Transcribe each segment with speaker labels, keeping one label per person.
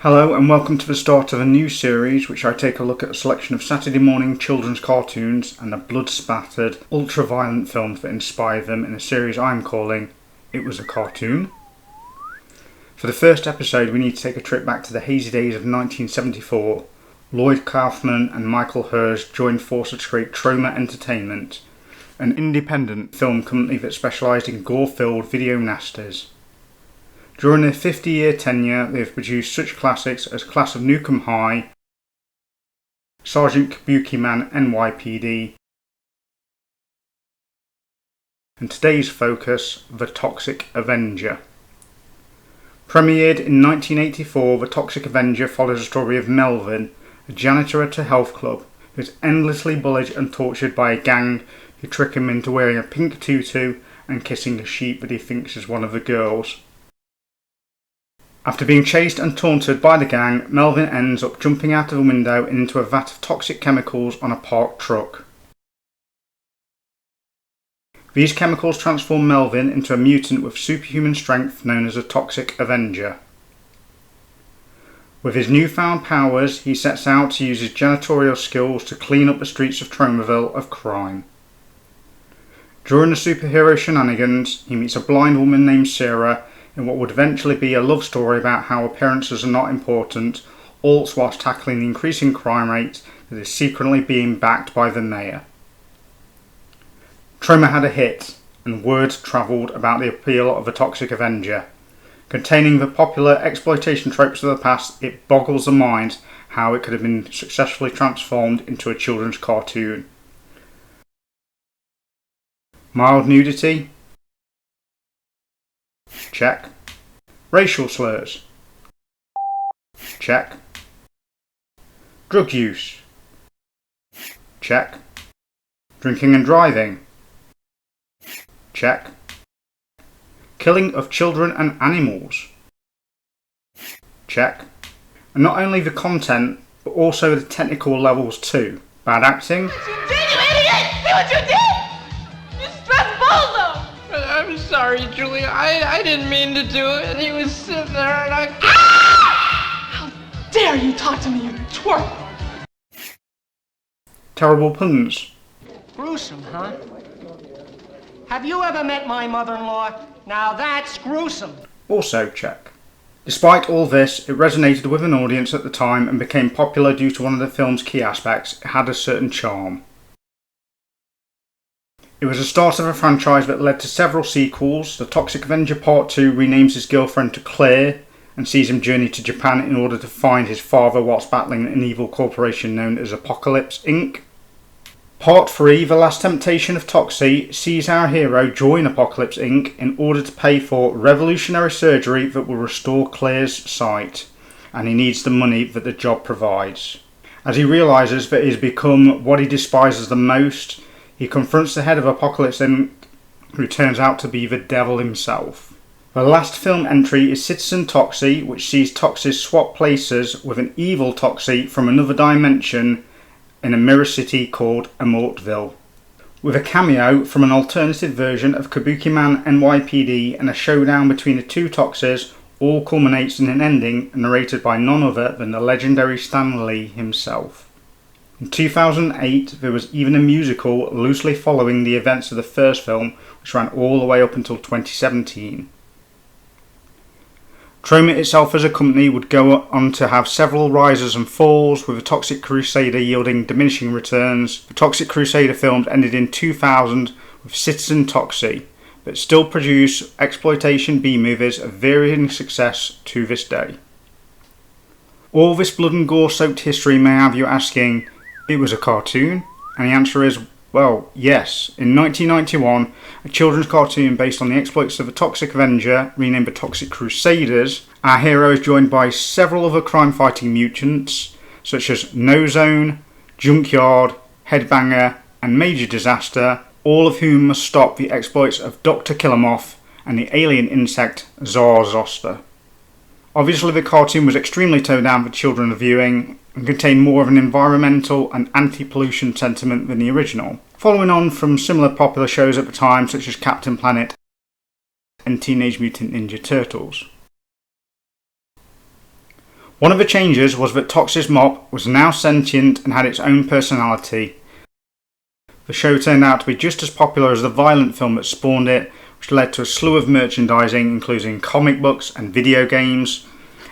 Speaker 1: Hello and welcome to the start of a new series which I take a look at a selection of Saturday morning children's cartoons and the blood-spattered, ultra-violent films that inspired them in a series I'm calling It Was a Cartoon. For the first episode we need to take a trip back to the hazy days of 1974. Lloyd Kaufman and Michael Hers joined forces to create Troma Entertainment, an independent film company that specialised in gore-filled video nasties. During their 50-year tenure, they have produced such classics as Class of Nukem High, Sergeant Kabuki Man NYPD, and today's focus, The Toxic Avenger. Premiered in 1984, The Toxic Avenger follows the story of Melvin, a janitor at a health club, who is endlessly bullied and tortured by a gang who trick him into wearing a pink tutu and kissing a sheep that he thinks is one of the girls. After being chased and taunted by the gang, Melvin ends up jumping out of a window and into a vat of toxic chemicals on a parked truck. These chemicals transform Melvin into a mutant with superhuman strength known as a Toxic Avenger. With his newfound powers, he sets out to use his janitorial skills to clean up the streets of Tromaville of crime. During the superhero shenanigans, he meets a blind woman named Sarah in what would eventually be a love story about how appearances are not important, all whilst tackling the increasing crime rate that is secretly being backed by the mayor. Troma had a hit, and word travelled about the appeal of the Toxic Avenger. Containing the popular exploitation tropes of the past, it boggles the mind how it could have been successfully transformed into a children's cartoon. Mild nudity? Check. Racial slurs? Check. Drug use? Check. Drinking and driving? Check. Killing of children and animals? Check. And not only the content, but also the technical levels too. Bad acting?
Speaker 2: What you did, you idiot! See what you did! You stressed Bozo!
Speaker 3: I'm sorry, Julia. I didn't mean to do it. And he was sitting there and I...
Speaker 2: How dare you talk to me, you twerp!
Speaker 1: Terrible puns?
Speaker 4: Gruesome, huh? Have you ever met my mother-in-law? Now that's gruesome.
Speaker 1: Also check. Despite all this, it resonated with an audience at the time and became popular due to one of the film's key aspects. It had a certain charm. It was the start of a franchise that led to several sequels. The Toxic Avenger Part 2 renames his girlfriend to Claire and sees him journey to Japan in order to find his father whilst battling an evil corporation known as Apocalypse Inc. Part 3, The Last Temptation of Toxie, sees our hero join Apocalypse Inc. in order to pay for revolutionary surgery that will restore Claire's sight, and he needs the money that the job provides. As he realises that he has become what he despises the most, he confronts the head of Apocalypse Inc., who turns out to be the devil himself. The last film entry is Citizen Toxie, which sees Toxie swap places with an evil Toxie from another dimension in a mirror city called Amortville. With a cameo from an alternative version of Kabuki Man NYPD and a showdown between the two Toxies, all culminates in an ending narrated by none other than the legendary Stan Lee himself. In 2008, there was even a musical loosely following the events of the first film, which ran all the way up until 2017. Troma itself as a company would go on to have several rises and falls, with the Toxic Crusader yielding diminishing returns. The Toxic Crusader films ended in 2000 with Citizen Toxie, but still produce exploitation B-movies of varying success to this day. All this blood and gore soaked history may have you asking, it was a cartoon? And the answer is, well, yes. In 1991, a children's cartoon based on the exploits of a Toxic Avenger, renamed the Toxic Crusaders, our hero is joined by several other crime-fighting mutants, such as No Zone, Junkyard, Headbanger, and Major Disaster, all of whom must stop the exploits of Dr. Killamoff and the alien insect Zar Zoster. Obviously, the cartoon was extremely toned down for children viewing and contained more of an environmental and anti-pollution sentiment than the original, following on from similar popular shows at the time such as Captain Planet and Teenage Mutant Ninja Turtles. One of the changes was that Toxic's mop was now sentient and had its own personality. The show turned out to be just as popular as the violent film that spawned it, which led to a slew of merchandising including comic books and video games,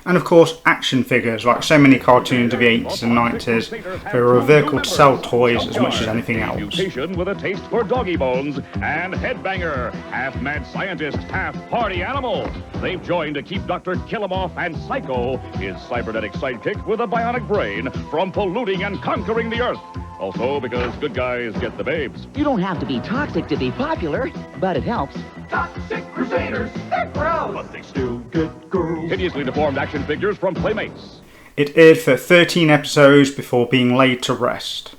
Speaker 1: and of course action figures. Like so many cartoons of the 80s and 90s, they were a vehicle to sell toys as much as anything else.
Speaker 5: Mutation with a taste for doggy bones, and Headbanger, half mad scientist, half party animal. They've joined to keep Dr. Killamoff and Psycho, his cybernetic sidekick with a bionic brain, from polluting and conquering the Earth. Also because good guys get the babes.
Speaker 6: You don't have to be toxic to be popular, but it helps.
Speaker 5: Toxic Crusaders!
Speaker 2: They're gross.
Speaker 5: But they still get girls. Hideously deformed action figures from Playmates.
Speaker 1: It aired for 13 episodes before being laid to rest.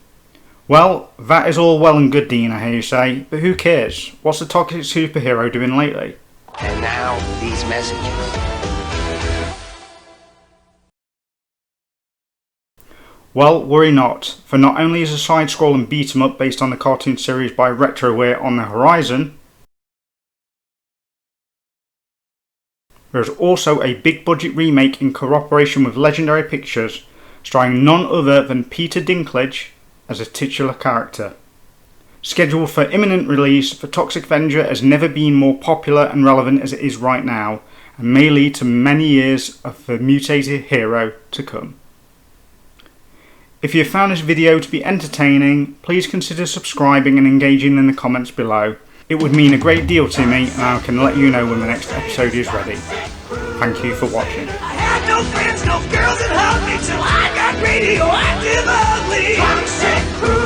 Speaker 1: Well, that is all well and good, Dean, I hear you say, but who cares? What's the toxic superhero doing lately?
Speaker 7: And now, these messages.
Speaker 1: Well, worry not, for not only is a side-scrolling beat-em-up based on the cartoon series by Retroware on the horizon, there is also a big-budget remake in cooperation with Legendary Pictures, starring none other than Peter Dinklage as a titular character. Scheduled for imminent release, the Toxic Avenger has never been more popular and relevant as it is right now, and may lead to many years of the mutated hero to come. If you have found this video to be entertaining, please consider subscribing and engaging in the comments below. It would mean a great deal to me, and I can let you know when the next episode is ready. Thank you for watching.
Speaker 8: I had no friends, no girls that hugged me till I got radioactive ugly. Toxic